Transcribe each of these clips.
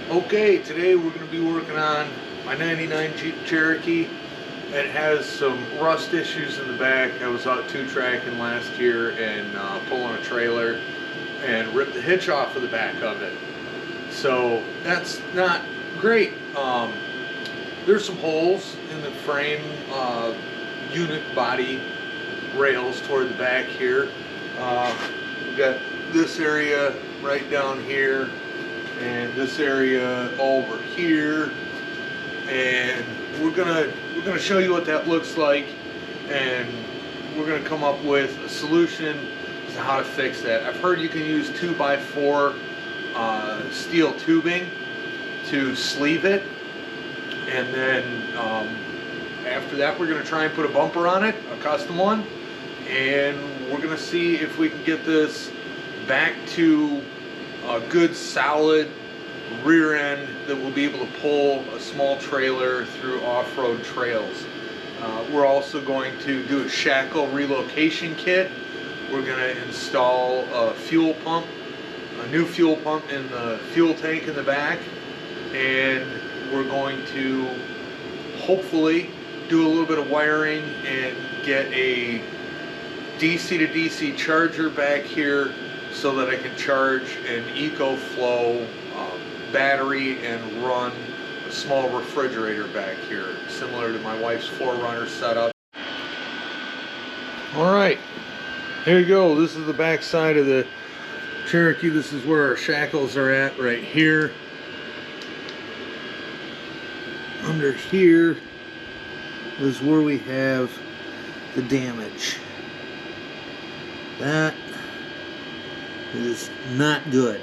Okay, today we're going to be working on my 99 Jeep Cherokee. It has some rust issues in the back. I was out two-tracking last year and pulling a trailer and ripped the hitch off of the back of it. So that's not great. There's some holes in the frame Unibody rails toward the back here. We've got this area right down here and this area over here, and we're gonna show you what that looks like, and we're gonna come up with a solution to how to fix that. I've heard you can use 2x4 steel tubing to sleeve it, and then after that we're gonna try and put a bumper on it, a custom one, and we're gonna see if we can get this back to a good solid rear end that will be able to pull a small trailer through off-road trails. We're also going to do a shackle relocation kit. We're going to install a fuel pump, a new fuel pump in the fuel tank in the back, and we're going to hopefully do a little bit of wiring and get a DC to DC charger back here so that I can charge an EcoFlow battery and run a small refrigerator back here, similar to my wife's 4Runner setup. Alright, here you go. This is the back side of the Cherokee. This is where our shackles are at right here. Under here is where we have the damage. That is not good.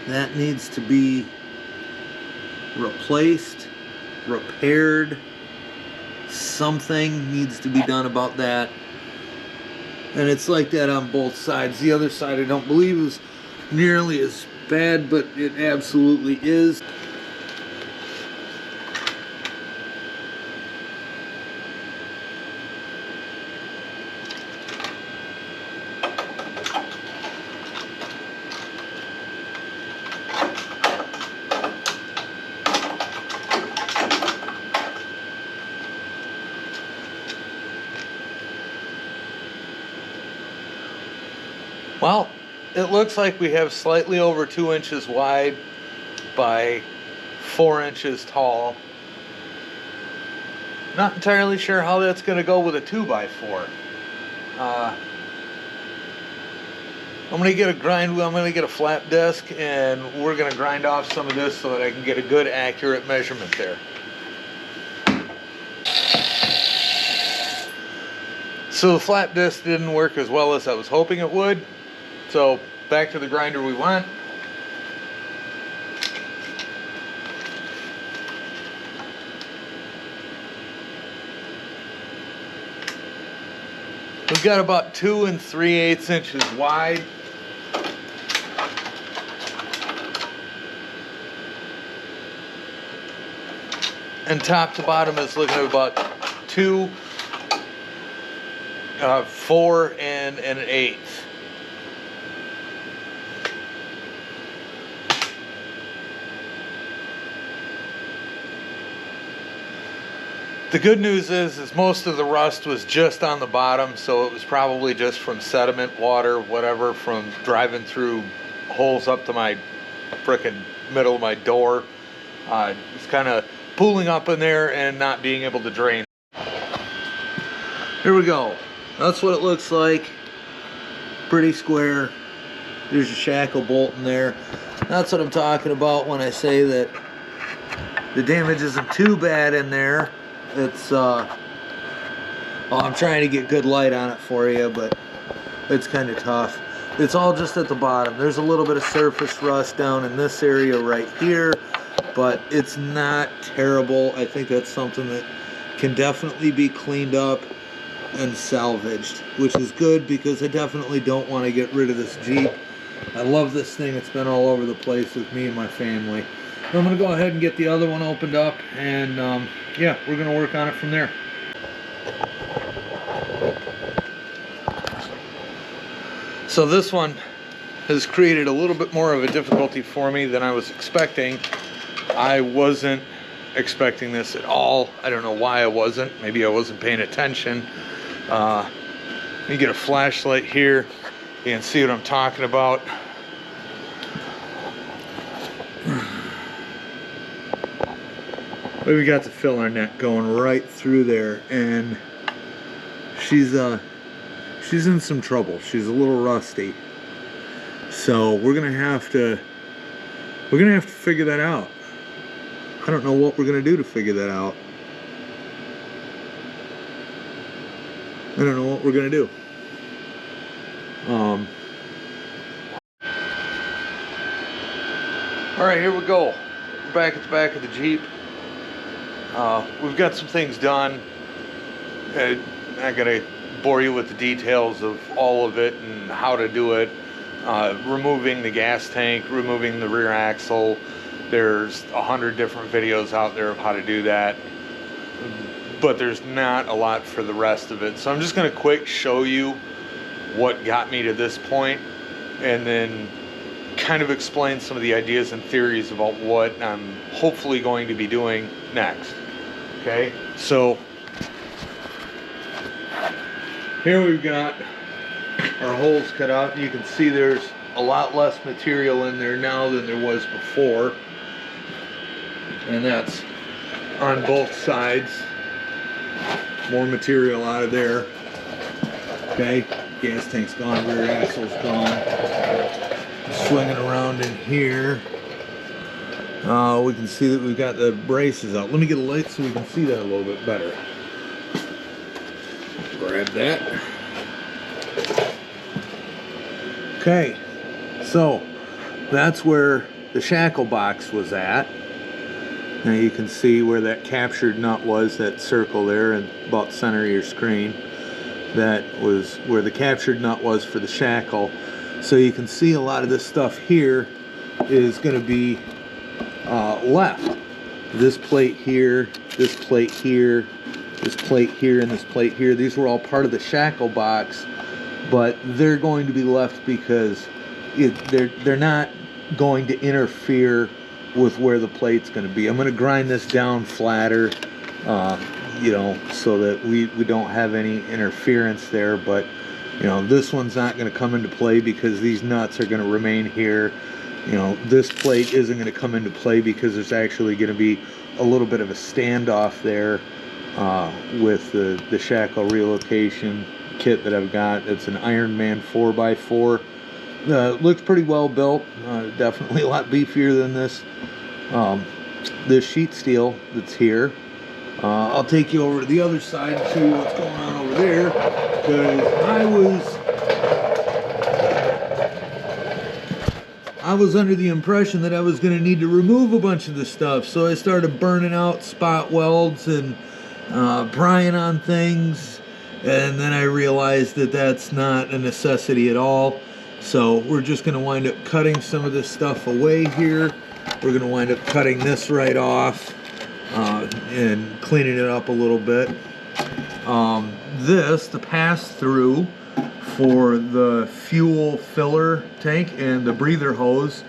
That needs to be replaced, repaired. Something needs to be done about that. And it's like that on both sides. The other side I don't believe is nearly as bad, but it absolutely is. Well, it looks like we have slightly over 2 inches wide by 4 inches tall. Not entirely sure how that's going to go with a 2x4. I'm going to get a grind wheel, I'm going to get a flap disc, and we're going to grind off some of this so that I can get a good accurate measurement there. So the flap disc didn't work as well as I was hoping it would. So back to the grinder we went. We've got about 2 3/8 inches wide. And top to bottom is looking at about 2, 4 and an 1/8. The good news is most of the rust was just on the bottom, so it was probably just from sediment, water, whatever, from driving through holes up to my frickin' middle of my door. It's kind of pooling up in there and not being able to drain. Here we go. That's what it looks like. Pretty square. There's a shackle bolt in there. That's what I'm talking about when I say that the damage isn't too bad in there. It's well, I'm trying to get good light on it for you, but it's kind of tough. It's all just at the bottom. There's a little bit of surface rust down in this area right here, but it's not terrible. I think that's something that can definitely be cleaned up and salvaged, which is good because I definitely don't want to get rid of this Jeep. I love this thing. It's been all over the place with me and my family. I'm going to go ahead and get the other one opened up, and yeah, we're going to work on it from there. So this one has created a little bit more of a difficulty for me than I was expecting. I wasn't expecting this at all. I don't know why I wasn't. Maybe I wasn't paying attention. Let me get a flashlight here. You can see what I'm talking about. We got the filler net going right through there, and she's in some trouble. She's a little rusty, so we're gonna have to figure that out. I don't know what we're gonna do to figure that out. I don't know what we're gonna do. All right, here we go. We're back at the back of the Jeep. We've got some things done. I'm not gonna bore you with the details of all of it and how to do it. Removing the gas tank, removing the rear axle. There's 100 different videos out there of how to do that, but there's not a lot for the rest of it. So I'm just gonna quick show you what got me to this point, and then kind of explain some of the ideas and theories about what I'm hopefully going to be doing next. Okay, so here we've got our holes cut out. You can see there's a lot less material in there now than there was before, and that's on both sides. More material out of there. Okay, gas tank's gone, rear axle's gone. Swinging around in here, we can see that we've got the braces out. Let me get a light so we can see that a little bit better. Grab that. Okay, so that's where the shackle box was at. Now you can see where that captured nut was, that circle there in about center of your screen. That was where the captured nut was for the shackle. So you can see a lot of this stuff here is going to be left. This plate here, this plate here, this plate here, and this plate here. These were all part of the shackle box, but they're going to be left because they're not going to interfere with where the plate's going to be. I'm going to grind this down flatter, you know, so that we don't have any interference there, but you know, this one's not going to come into play because these nuts are going to remain here. You know, this plate isn't going to come into play because there's actually going to be a little bit of a standoff there with the shackle relocation kit that I've got. It's an Iron Man 4x4. Looks pretty well built. Definitely a lot beefier than this. This sheet steel that's here. I'll take you over to the other side and show you what's going on over there, because I was under the impression that I was going to need to remove a bunch of the stuff, so I started burning out spot welds and prying on things, and then I realized that that's not a necessity at all. So we're just going to wind up cutting some of this stuff away here. We're going to wind up cutting this right off and cleaning it up a little bit. The pass-through for the fuel filler tank and the breather hose,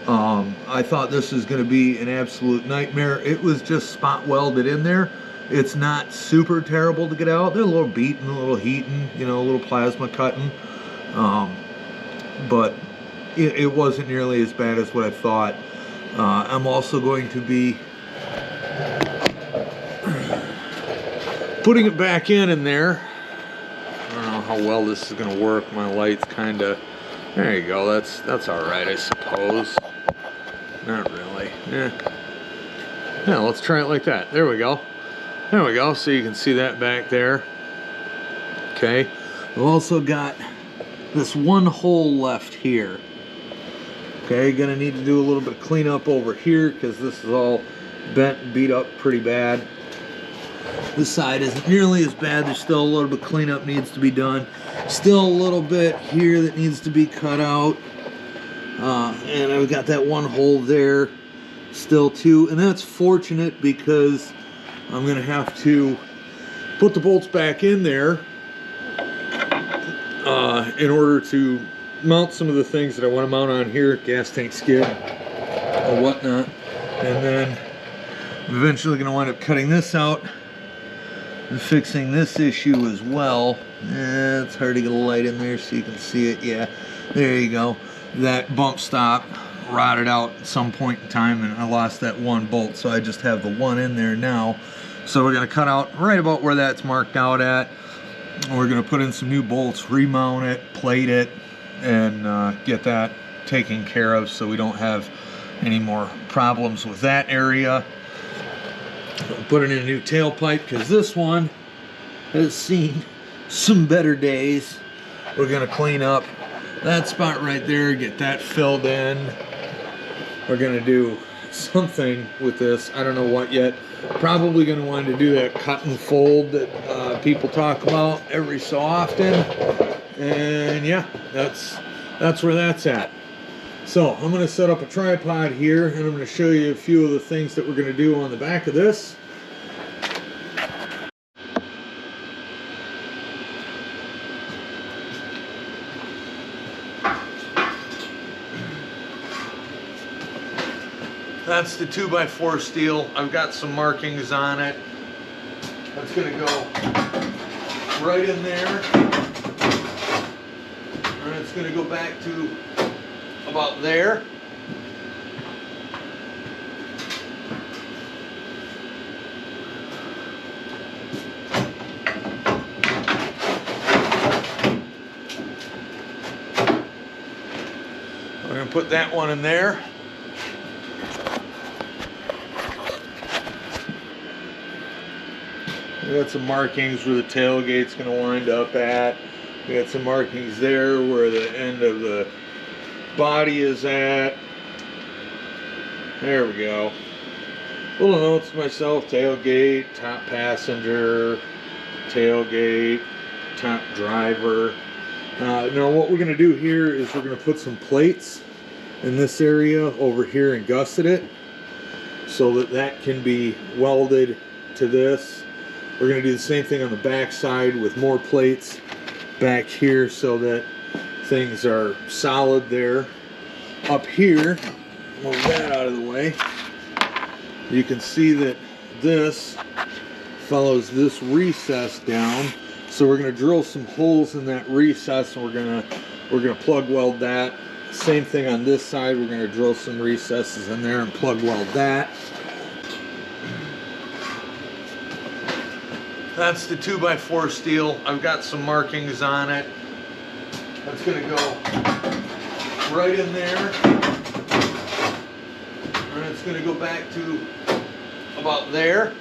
I thought this was going to be an absolute nightmare. It was just spot welded in there. It's not super terrible to get out. They're a little beaten, a little heating, you know, a little plasma cutting. But it wasn't nearly as bad as what I thought. I'm also going to be putting it back in there. I don't know how well this is going to work. My light's kind of... There you go. That's all right, I suppose. Not really. Yeah, let's try it like that. There we go. There we go. So you can see that back there. Okay. I've also got this one hole left here. Okay, gonna need to do a little bit of cleanup over here because this is all bent and beat up pretty bad. This side isn't nearly as bad. There's still a little bit of cleanup needs to be done. Still a little bit here that needs to be cut out. And I've got that one hole there still too. And that's fortunate because I'm gonna have to put the bolts back in there in order to mount some of the things that I want to mount on here, gas tank skid or whatnot. And then I'm eventually going to wind up cutting this out and fixing this issue as well. It's hard to get a light in there so you can see it. Yeah, there you go. That bump stop rotted out at some point in time and I lost that one bolt, so I just have the one in there now. So we're going to cut out right about where that's marked out at. We're going to put in some new bolts, remount it, plate it, and get that taken care of so we don't have any more problems with that area. Put in a new tailpipe because this one has seen some better days. We're going to clean up that spot right there, get that filled in. We're going to do something with this. I don't know what yet. Probably going to want to do that cut and fold that people talk about every so often. And yeah, that's where that's at. So I'm going to set up a tripod here and I'm going to show you a few of the things that we're going to do on the back of this. That's the 2x4 steel. I've got some markings on it. That's going to go right in there. And it's going to go back to about there. We're going to put that one in there. We got some markings where the tailgate's going to wind up at. We got some markings there where the end of the body is at. There we go. Little notes to myself: tailgate, top passenger, tailgate, top driver. Now what we're going to do here is we're going to put some plates in this area over here and gusset it so that that can be welded to this. We're going to do the same thing on the back side with more plates back here so that things are solid there. Up here, move that out of the way, you can see that this follows this recess down. So we're going to drill some holes in that recess and we're going to plug weld that. Same thing on this side, we're going to drill some recesses in there and plug weld that. That's the 2x4 steel. I've got some markings on it. That's going to go right in there. And it's going to go back to about there.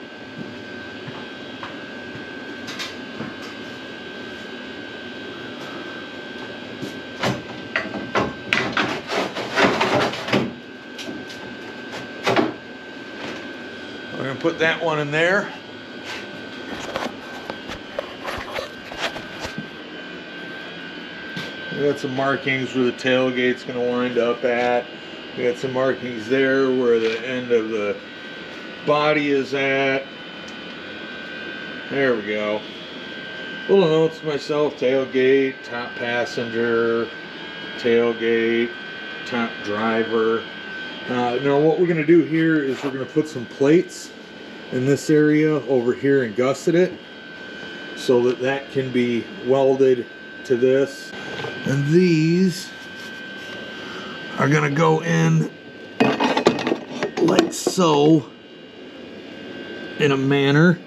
We're going to put that one in there. We got some markings where the tailgate's going to wind up at. We got some markings there where the end of the body is at. There we go. Little notes to myself: tailgate, top passenger, tailgate, top driver. Now what we're going to do here is we're going to put some plates in this area over here and gusset it so that that can be welded to this. And these are going to go in like so in a manner.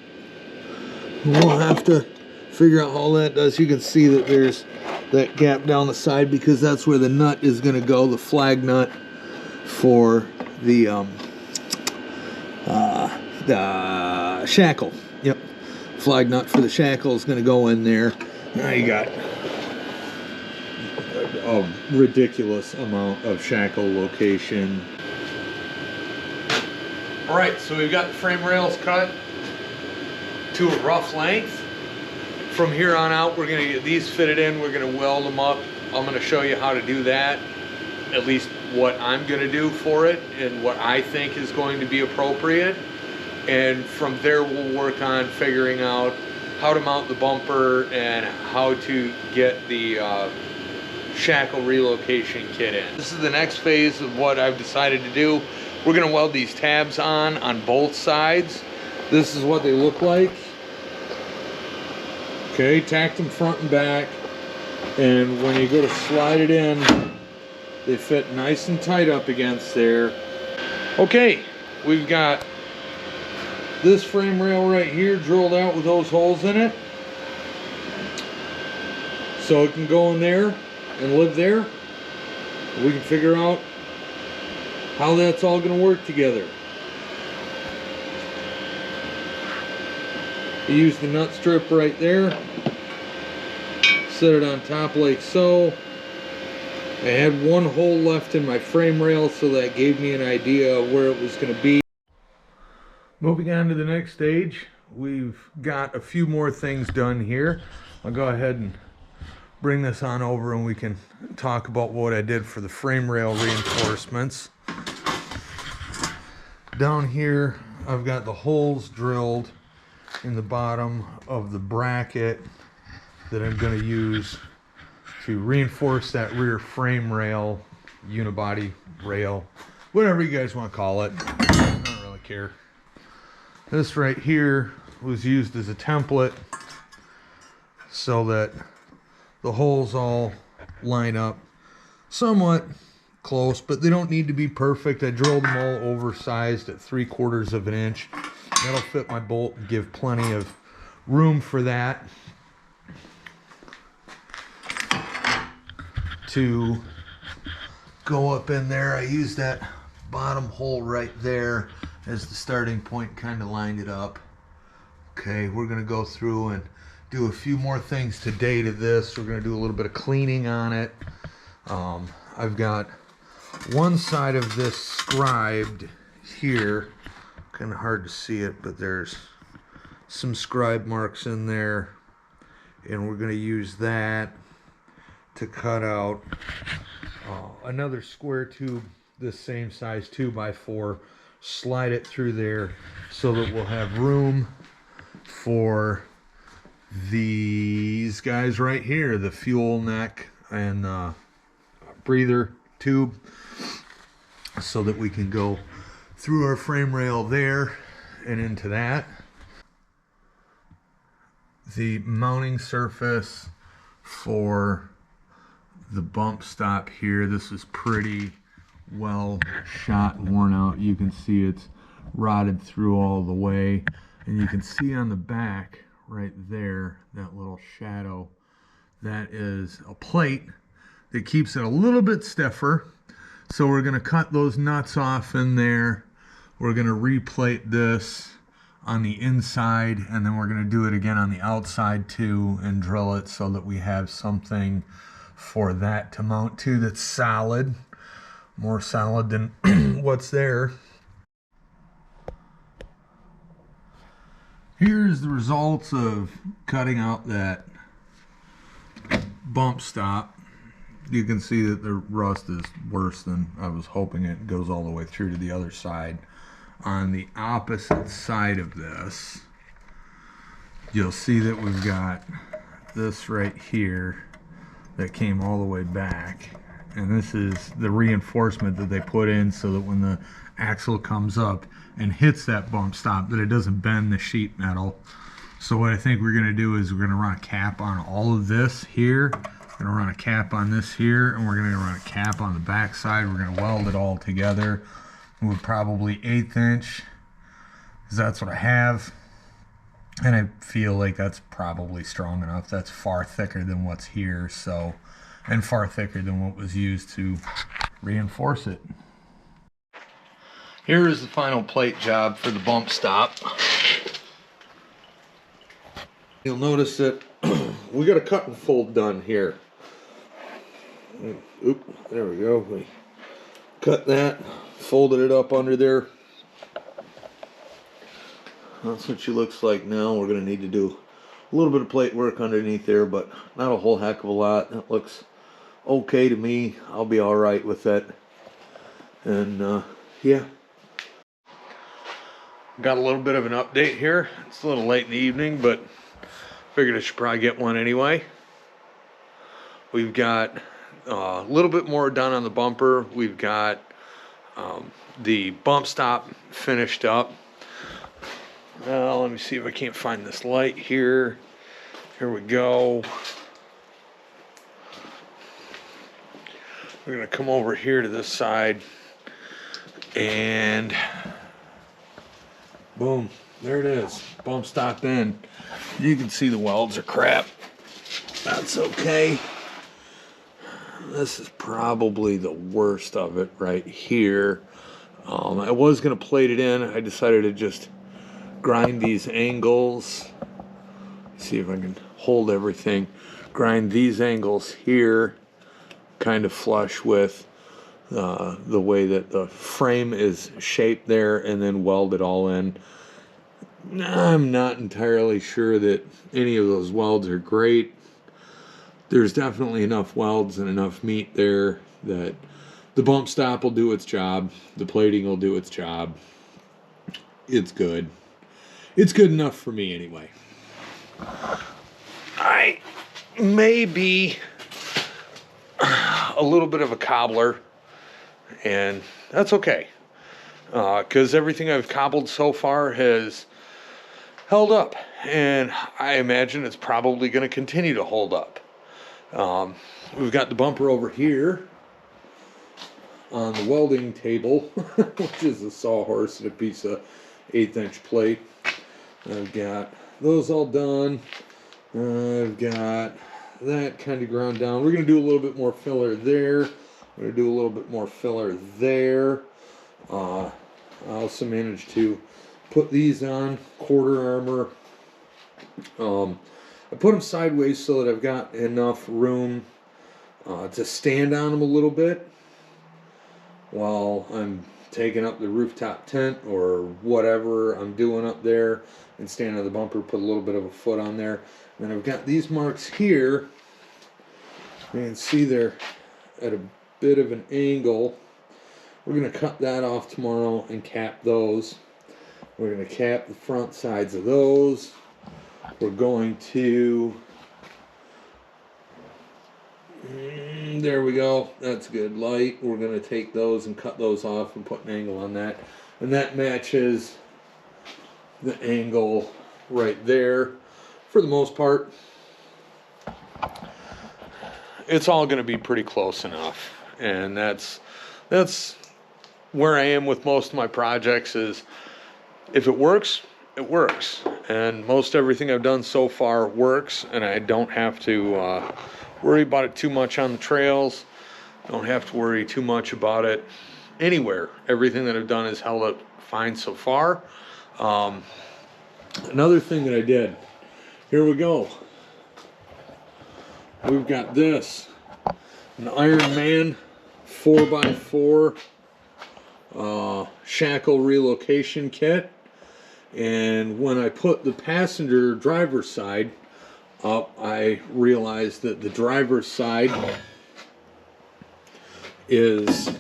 We'll have to figure out how all that does. You can see that there's that gap down the side because that's where the nut is going to go, the flag nut for the shackle. Yep, flag nut for the shackle is going to go in there. Now you got a ridiculous amount of shackle location. All right, so we've got the frame rails cut to a rough length. From here on out, we're going to get these fitted in. We're going to weld them up. I'm going to show you how to do that, at least what I'm going to do for it and what I think is going to be appropriate. And from there, we'll work on figuring out how to mount the bumper and how to get the shackle relocation kit in. This is the next phase of what I've decided to do. We're gonna weld these tabs on both sides. This is what they look like. Okay, tack them front and back. And when you go to slide it in, they fit nice and tight up against there. Okay, we've got this frame rail right here drilled out with those holes in it. So it can go in there and live there. We can figure out how that's all going to work together. I use the nut strip right there. Set it on top like so. I had one hole left in my frame rail, so that gave me an idea of where it was going to be. Moving on to the next stage, we've got a few more things done here. I'll go ahead and bring this on over and we can talk about what I did for the frame rail reinforcements. Down here, I've got the holes drilled in the bottom of the bracket that I'm going to use to reinforce that rear frame rail, unibody rail, whatever you guys want to call it. I don't really care. This right here was used as a template so that the holes all line up somewhat close, but they don't need to be perfect. I drilled them all oversized at 3/4 of an inch. That'll fit my bolt and give plenty of room for that to go up in there. I used that bottom hole right there as the starting point, kind of lined it up. Okay, we're going to go through and do a few more things today to this. We're going to do a little bit of cleaning on it. I've got one side of this scribed here. Kind of hard to see it, but there's some scribe marks in there, and we're going to use that to cut out another square tube, this same size 2x4, slide it through there so that we'll have room for these guys right here, the fuel neck and breather tube, so that we can go through our frame rail there and into that. The mounting surface for the bump stop here, this is pretty well shot and worn out. You can see it's rotted through all the way, and you can see on the back right there, that little shadow, that is a plate that keeps it a little bit stiffer. So we're going to cut those nuts off in there. We're going to replate this on the inside, and then we're going to do it again on the outside too and drill it so that we have something for that to mount to that's solid, more solid than what's there. Here's the results of cutting out that bump stop. You can see that the rust is worse than I was hoping. It goes all the way through to the other side. On the opposite side of this, you'll see that we've got this right here that came all the way back, and this is the reinforcement that they put in so that when the axle comes up and hits that bump stop, that it doesn't bend the sheet metal. So what I think we're going to do is we're going to run a cap on all of this here, we're going to run a cap on this here, and we're going to run a cap on the back side. We're going to weld it all together with probably 1/8 inch, because that's what I have, and I feel like that's probably strong enough. That's far thicker than what's here, so, and far thicker than what was used to reinforce it. Here is the final plate job for the bump stop. You'll notice that we got a cut and fold done here. Oop, there we go. We cut that, folded it up under there. That's what she looks like now. We're going to need to do a little bit of plate work underneath there, but not a whole heck of a lot. That looks okay to me. I'll be all right with that. And yeah. Got a little bit of an update here. It's a little late in the evening, but figured I should probably get one anyway. We've got a little bit more done on the bumper. We've got the bump stop finished up. Let me see if I can't find this light here. Here we go. We're gonna come over here to this side and boom, there it is. Bump stop in. You can see the welds are crap. That's okay. This is probably the worst of it right here. I was gonna plate it in. I decided to just grind these angles. See if I can hold everything. Grind these angles here, kind of flush with the way that the frame is shaped there, and then weld it all in. I'm not entirely sure that any of those welds are great. There's definitely enough welds and enough meat there that the bump stop will do its job. The plating will do its job. It's good. It's good enough for me anyway. I may be a little bit of a cobbler, and that's okay. Because everything I've cobbled so far has held up, and I imagine it's probably going to continue to hold up. We've got the bumper over here on the welding table, which is a sawhorse and a piece of 1/8" plate. I've got those all done. I've got that kind of ground down. We're going to do a little bit more filler there. We're going to do a little bit more filler there. I also managed to put these on, quarter armor. I put them sideways so that I've got enough room to stand on them a little bit while I'm taking up the rooftop tent or whatever I'm doing up there, and stand on the bumper, put a little bit of a foot on there. And then I've got these marks here. You can see they're at a bit of an angle. We're going to cut that off tomorrow and cap those. We're going to cap the front sides of those. We're going to, there we go, that's good light. We're going to take those and cut those off and put an angle on that. And that matches the angle right there for the most part. It's all going to be pretty close enough. And that's where I am with most of my projects, is if it works, it works. And most everything I've done so far works, and I don't have to worry about it too much on the trails. Don't have to worry too much about it anywhere. Everything that I've done has held up fine so far. Another thing that I did, here we go. We've got this, an Iron Man 4x4 shackle relocation kit. And when I put the passenger driver's side up, I realized that the driver's side is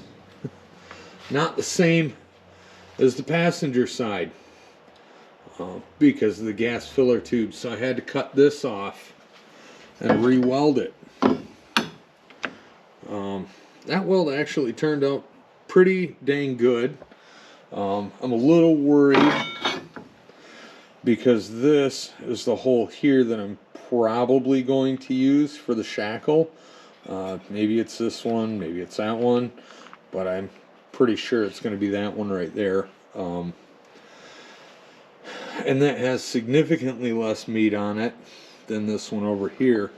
not the same as the passenger side because of the gas filler tube. So I had to cut this off and re-weld it. That weld actually turned out pretty dang good. I'm a little worried because this is the hole here that I'm probably going to use for the shackle. Maybe it's this one, maybe it's that one, but I'm pretty sure it's going to be that one right there. And that has significantly less meat on it than this one over here.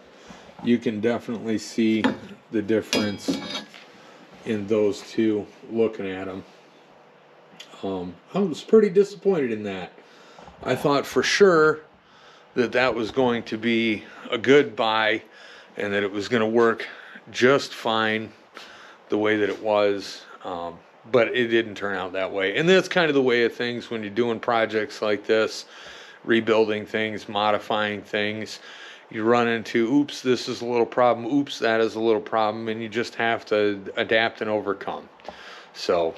You can definitely see the difference in those two looking at them. I was pretty disappointed in that. I thought for sure that that was going to be a good buy and that it was going to work just fine the way that it was, but it didn't turn out that way. And that's kind of the way of things when you're doing projects like this, rebuilding things, modifying things. You run into, oops, this is a little problem, oops, that is a little problem, and you just have to adapt and overcome. So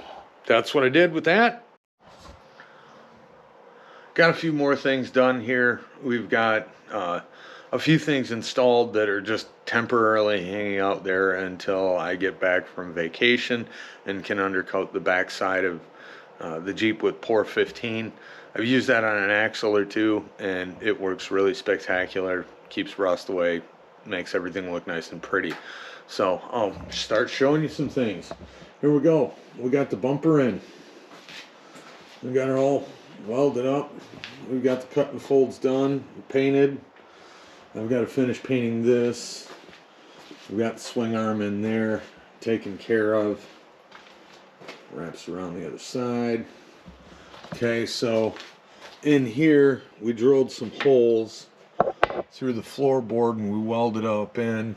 that's what I did with that. Got a few more things done here. We've got a few things installed that are just temporarily hanging out there until I get back from vacation and can undercoat the backside of the Jeep with Pour 15. I've used that on an axle or two, and it works really spectacular. Keeps rust away, makes everything look nice and pretty. So I'll start showing you some things. Here we go. We got the bumper in. We got it all welded up. We've got the cut and folds done, painted. I've got to finish painting this. We've got the swing arm in there, taken care of. Wraps around the other side. Okay, so in here we drilled some holes through the floorboard and we welded up in.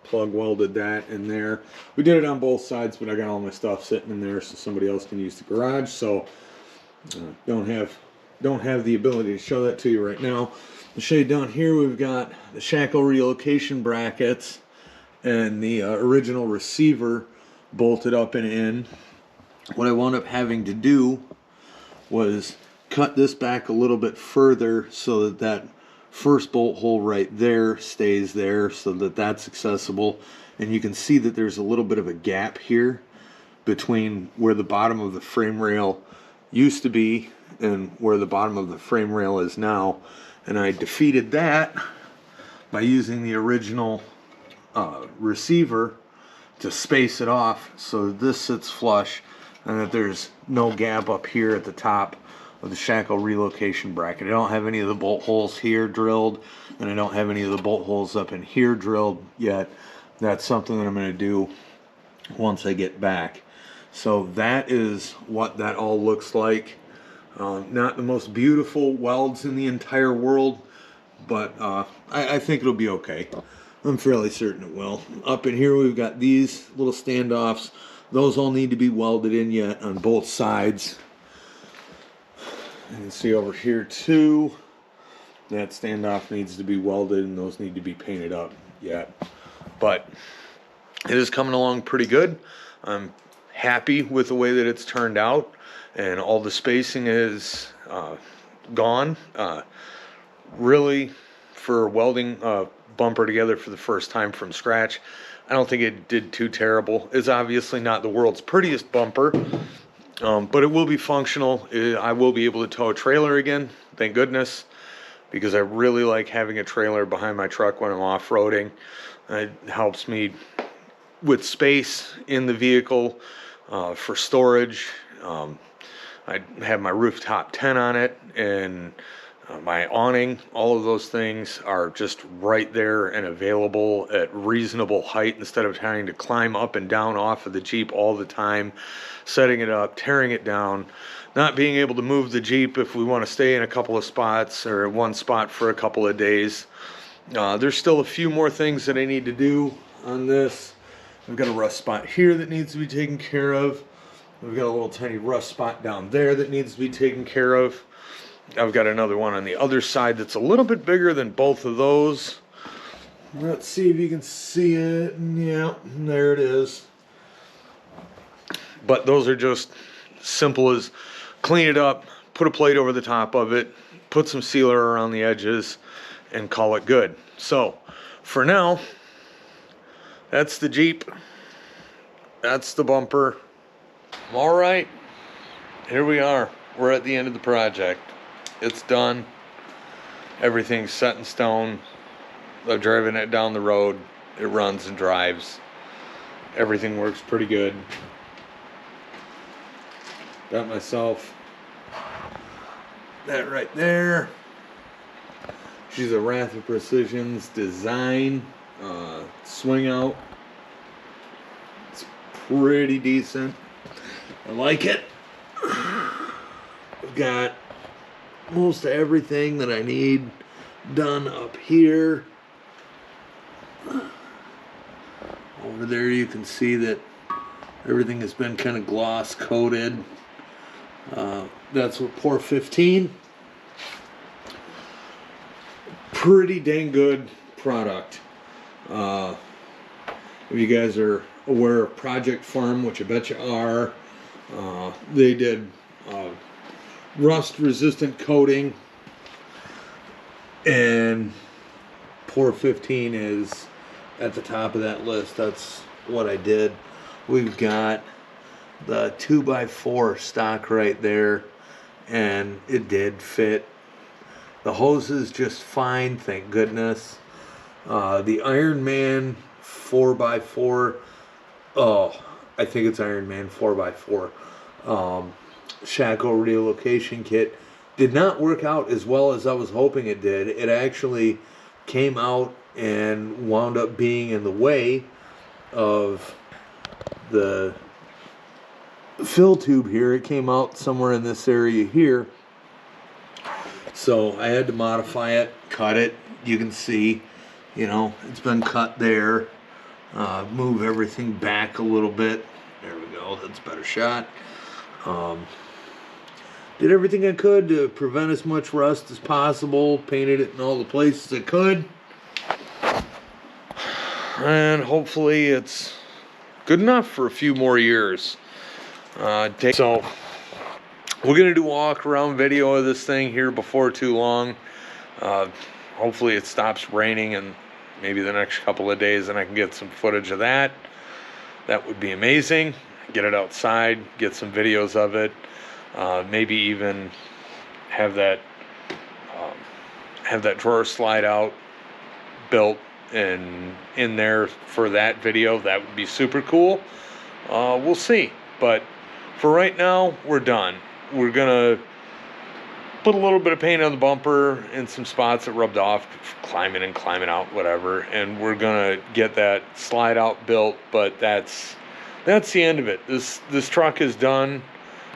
Plug welded that in there. We did it on both sides, but I got all my stuff sitting in there so somebody else can use the garage. So don't have the ability to show that to you right now. I'll show you down here. We've got the shackle relocation brackets and the original receiver bolted up and in. What I wound up having to do was cut this back a little bit further so that that first bolt hole right there stays there, so that that's accessible. And you can see that there's a little bit of a gap here between where the bottom of the frame rail used to be and where the bottom of the frame rail is now. And I defeated that by using the original receiver to space it off so that this sits flush and that there's no gap up here at the top of the shackle relocation bracket. I don't have any of the bolt holes here drilled, and I don't have any of the bolt holes up in here drilled yet. That's something that I'm going to do once I get back. So that is what that all looks like. Not the most beautiful welds in the entire world, but I think it'll be okay. I'm fairly certain it will. Up in here we've got these little standoffs. Those all need to be welded in yet on both sides. You can see over here too, that standoff needs to be welded and those need to be painted up yet. But it is coming along pretty good. I'm happy with the way that it's turned out, and all the spacing is gone. Really, for welding a bumper together for the first time from scratch, I don't think it did too terrible. It's obviously not the world's prettiest bumper, but it will be functional. I will be able to tow a trailer again, thank goodness, because I really like having a trailer behind my truck when I'm off-roading. It helps me with space in the vehicle for storage. I have my rooftop tent on it, and my awning. All of those things are just right there and available at reasonable height instead of having to climb up and down off of the Jeep all the time, setting it up, tearing it down, not being able to move the Jeep if we want to stay in a couple of spots or one spot for a couple of days. There's still a few more things that I need to do on this. I've got a rust spot here that needs to be taken care of. We've got a little tiny rust spot down there that needs to be taken care of. I've got another one on the other side that's a little bit bigger than both of those. Let's see if you can see it. Yeah, there it is. But those are just simple as clean it up, put a plate over the top of it, put some sealer around the edges, and call it good. So, for now, that's the Jeep. That's the bumper. All right, here we are. We're at the end of the project. It's done. Everything's set in stone. I've driven it down the road. It runs and drives. Everything works pretty good. Got myself that right there. She's a Wrath of Precision's design swing out. It's pretty decent. I like it. I've got most of everything that I need done up here. Over there you can see that everything has been kind of gloss coated. That's what Pour 15. Pretty dang good product. If you guys are aware of Project Farm, which I bet you are, they did rust resistant coating and pour 15 is at the top of that list. That's what I did. We've got the 2x4 stock right there, and it did fit. The hose is just fine, thank goodness. The Iron Man 4x4, oh, I think it's Iron Man 4x4 Shackle relocation kit did not work out as well as I was hoping it did. It actually came out and wound up being in the way of the fill tube here. It came out somewhere in this area here. So I had to modify it, cut it. You can see, you know, it's been cut there. Move everything back a little bit. There we go, that's a better shot. Did everything I could to prevent as much rust as possible. Painted it in all the places I could. And hopefully it's good enough for a few more years. So we're gonna do a walk around video of this thing here before too long. Hopefully it stops raining in maybe the next couple of days and I can get some footage of that. That would be amazing. Get it outside, get some videos of it. Maybe even have that drawer slide out built and in there for that video. That would be super cool. We'll see. But for right now, we're done. We're gonna put a little bit of paint on the bumper in some spots that rubbed off, climbing and climbing out, whatever. And we're gonna get that slide out built. But that's the end of it. This truck is done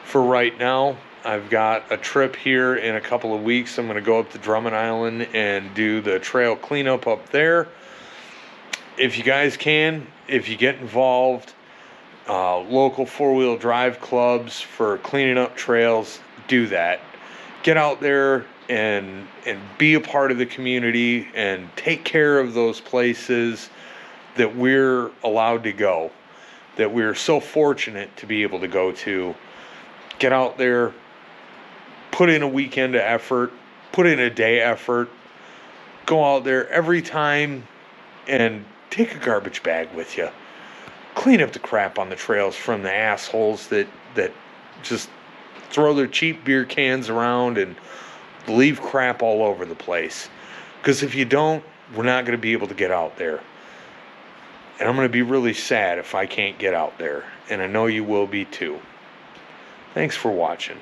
for right now. I've got a trip here in a couple of weeks. I'm going to go up to Drummond Island and do the trail cleanup up there. If you guys can, if you get involved, local four-wheel drive clubs for cleaning up trails, do that. Get out there and be a part of the community and take care of those places that we're allowed to go, that we're so fortunate to be able to go to. Get out there, put in a weekend of effort, put in a day effort, go out there every time and take a garbage bag with you. Clean up the crap on the trails from the assholes that just throw their cheap beer cans around and leave crap all over the place. Because if you don't, we're not going to be able to get out there. And I'm going to be really sad if I can't get out there. And I know you will be too. Thanks for watching.